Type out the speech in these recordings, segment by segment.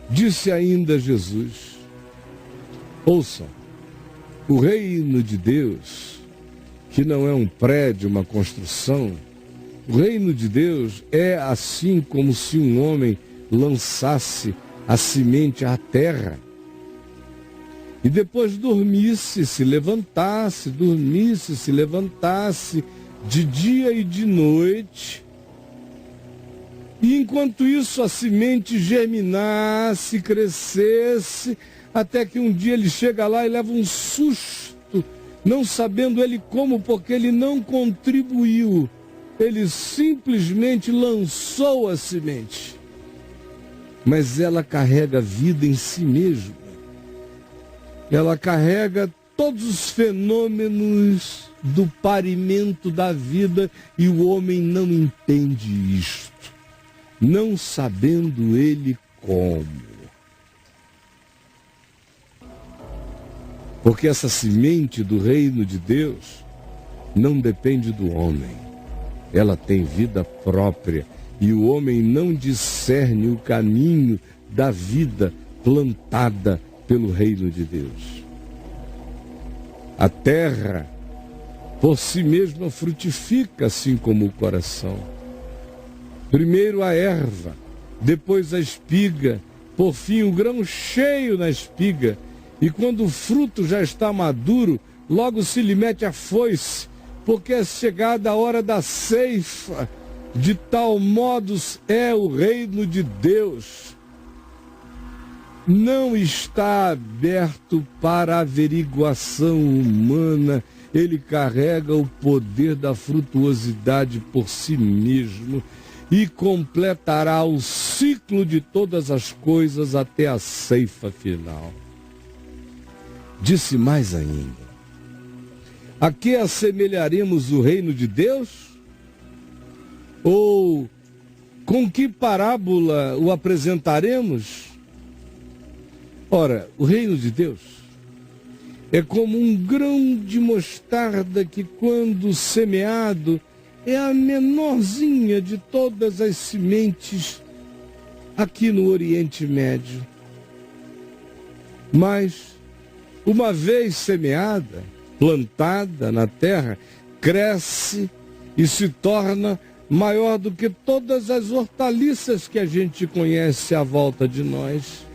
Disse ainda Jesus: ouçam, o reino de Deus, que não é um prédio, uma construção, o reino de Deus é assim como se um homem lançasse a semente à terra e depois dormisse, se levantasse, de dia e de noite. E enquanto isso a semente germinasse, crescesse, até que um dia ele chega lá e leva um susto, não sabendo ele como, porque ele não contribuiu. Ele simplesmente lançou a semente. Mas ela carrega vida em si mesma. Ela carrega todos os fenômenos do parimento da vida e o homem não entende isto, não sabendo ele como. Porque essa semente do reino de Deus não depende do homem. Ela tem vida própria e o homem não discerne o caminho da vida plantada pelo reino de Deus. A terra, por si mesma, frutifica, assim como o coração. Primeiro a erva, depois a espiga, por fim o grão cheio na espiga. E quando o fruto já está maduro, logo se lhe mete a foice, porque é chegada a hora da ceifa. De tal modo é o reino de Deus. Não está aberto para averiguação humana. Ele carrega o poder da frutuosidade por si mesmo e completará o ciclo de todas as coisas até a ceifa final. Disse mais ainda: a que assemelharemos o reino de Deus? Ou com que parábola o apresentaremos? Ora, o reino de Deus é como um grão de mostarda que, quando semeado, é a menorzinha de todas as sementes aqui no Oriente Médio. Mas, uma vez semeada, plantada na terra, cresce e se torna maior do que todas as hortaliças que a gente conhece à volta de nós.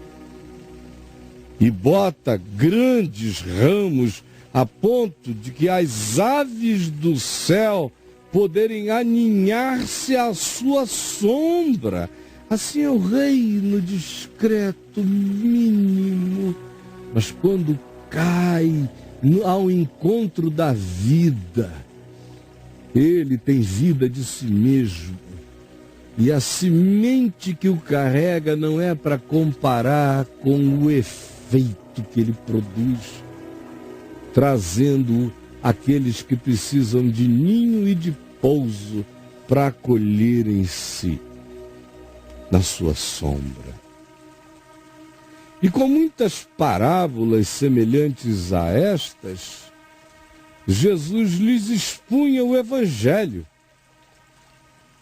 E bota grandes ramos a ponto de que as aves do céu poderem aninhar-se à sua sombra. Assim é o reino discreto, mínimo. Mas quando cai ao encontro da vida, ele tem vida de si mesmo. E a semente que o carrega não é para comparar com o efeito que ele produz, trazendo aqueles que precisam de ninho e de pouso para acolherem-se na sua sombra. E com muitas parábolas semelhantes a estas, Jesus lhes expunha o Evangelho,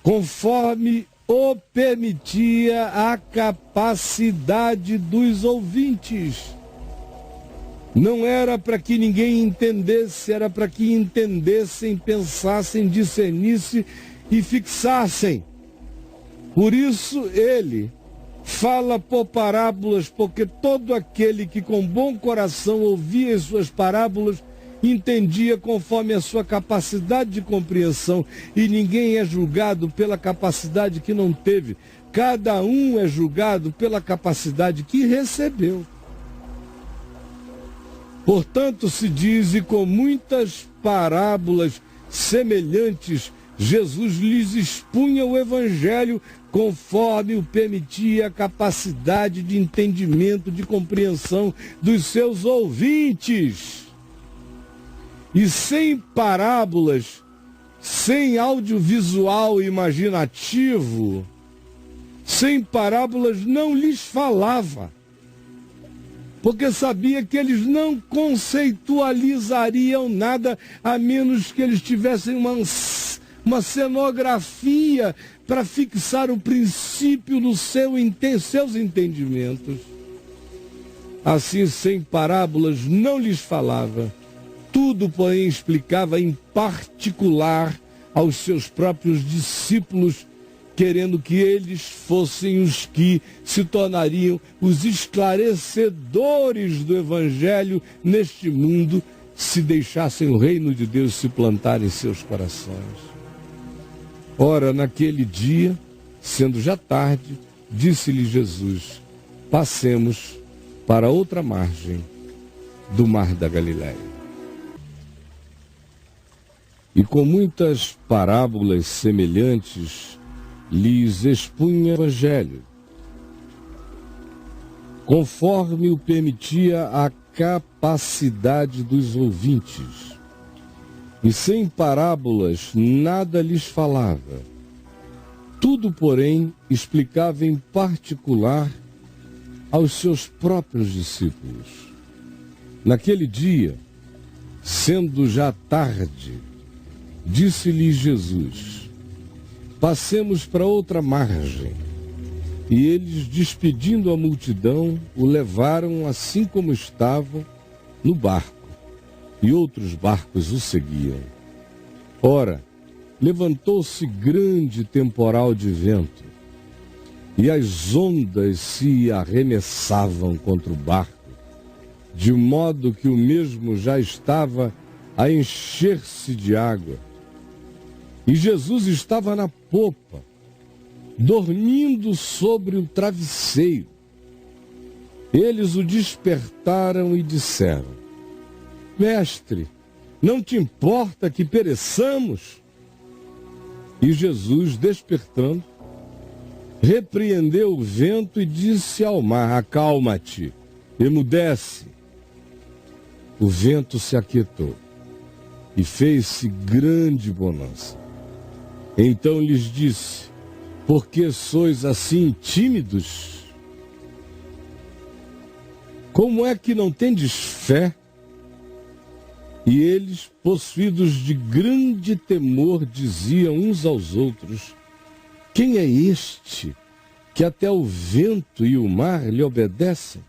conforme o permitia a capacidade dos ouvintes. Não era para que ninguém entendesse, era para que entendessem, pensassem, discernissem e fixassem. Por isso ele fala por parábolas, porque todo aquele que com bom coração ouvia as suas parábolas entendia conforme a sua capacidade de compreensão, e ninguém é julgado pela capacidade que não teve. Cada um é julgado pela capacidade que recebeu. Portanto, se diz, e com muitas parábolas semelhantes, Jesus lhes expunha o Evangelho conforme o permitia a capacidade de entendimento, de compreensão dos seus ouvintes. E sem parábolas, sem audiovisual imaginativo, sem parábolas não lhes falava, porque sabia que eles não conceitualizariam nada, a menos que eles tivessem uma cenografia para fixar o princípio nos seus entendimentos. Assim, sem parábolas, não lhes falava. Tudo, porém, explicava em particular aos seus próprios discípulos, querendo que eles fossem os que se tornariam os esclarecedores do Evangelho neste mundo, se deixassem o reino de Deus se plantar em seus corações. Ora, naquele dia, sendo já tarde, disse-lhe Jesus: passemos para outra margem do mar da Galileia. E com muitas parábolas semelhantes, lhes expunha o Evangelho, conforme o permitia a capacidade dos ouvintes. E sem parábolas nada lhes falava. Tudo, porém, explicava em particular aos seus próprios discípulos. Naquele dia, sendo já tarde, disse-lhe Jesus: passemos para outra margem. E eles, despedindo a multidão, o levaram assim como estavam no barco, e outros barcos o seguiam. Ora, levantou-se grande temporal de vento, e as ondas se arremessavam contra o barco, de modo que o mesmo já estava a encher-se de água. E Jesus estava na popa, dormindo sobre o travesseiro. Eles o despertaram e disseram: Mestre, não te importa que pereçamos? E Jesus, despertando, repreendeu o vento e disse ao mar: acalma-te, emudece. O vento se aquietou e fez-se grande bonança. Então lhes disse: por que sois assim tímidos? Como é que não tendes fé? E eles, possuídos de grande temor, diziam uns aos outros: quem é este que até o vento e o mar lhe obedecem?